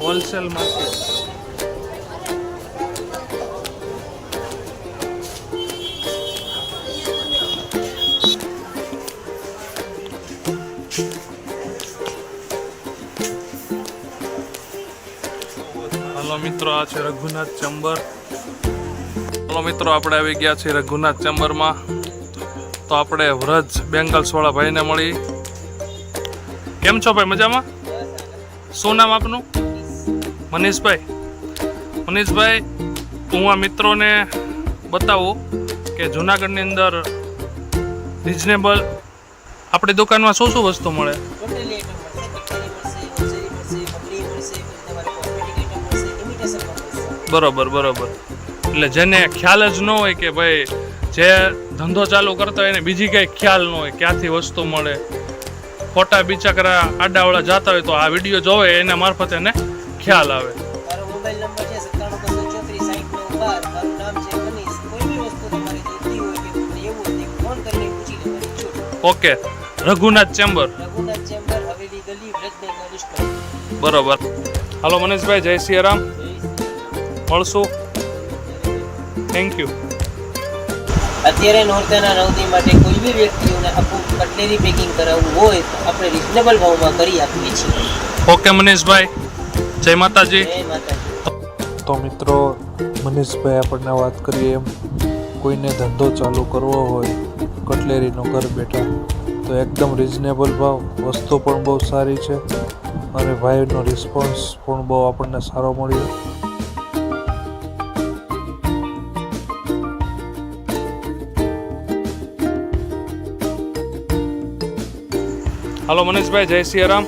Wholesale market. હાલો મિત્રો, આ છે રઘુનાથ ચેમ્બર. હાલો મિત્રો, આપણે આવી ગયા છીએ રઘુનાથ ચેમ્બરમાં. તો આપણે વ્રજ બેંગલ્સ વાળા ભાઈને મળી. કેમ છો ભાઈ? મજામાં? શું નામ આપનું? મનીષભાઈ. મનીષભાઈ, હું આ મિત્રોને બતાવું કે જુનાગઢની અંદર રિઝનેબલ આપણી દુકાનમાં શું શું વસ્તુ મળે. બરોબર બરોબર. એટલે જેને ખ્યાલ જ ન હોય કે ભાઈ જે ધંધો ચાલુ કરતા હોય એને બીજી કંઈ ખ્યાલ ન હોય ક્યાંથી વસ્તુ મળે, ખોટા બિચારા આડાવડા જતા હોય તો આ વિડીયો જોવે એના મારફતે એને ખ્યાલ આવે. Okay, Raghunath chamber. બરોબર. હાલો મનીષભાઈ, જય શ્રી રામ. મળશું. Thank you. અત્યારે નોરતાના નવદી માટે કોઈ બી વ્યક્તિઓને આપણું કટલેરી પેકિંગ કરાવવું હોય તો આપણે રિઝનેબલ ભાવમાં કરી આપીએ છીએ. ઓકે મનીષભાઈ, જય માતાજી. જય માતાજી. તો મિત્રો, મનીષભાઈ આપણને વાત કરીએ એમ કોઈને ધંધો ચાલુ કરવો હોય કટલેરીનો ઘર બેઠા તો એકદમ રિઝનેબલ ભાવ, વસ્તુ પણ બહુ સારી છે અને ભાઈનો રિસ્પોન્સ પણ બહુ આપણને સારો મળ્યો. હાલો મનીષભાઈ, જય શ્રી રામ.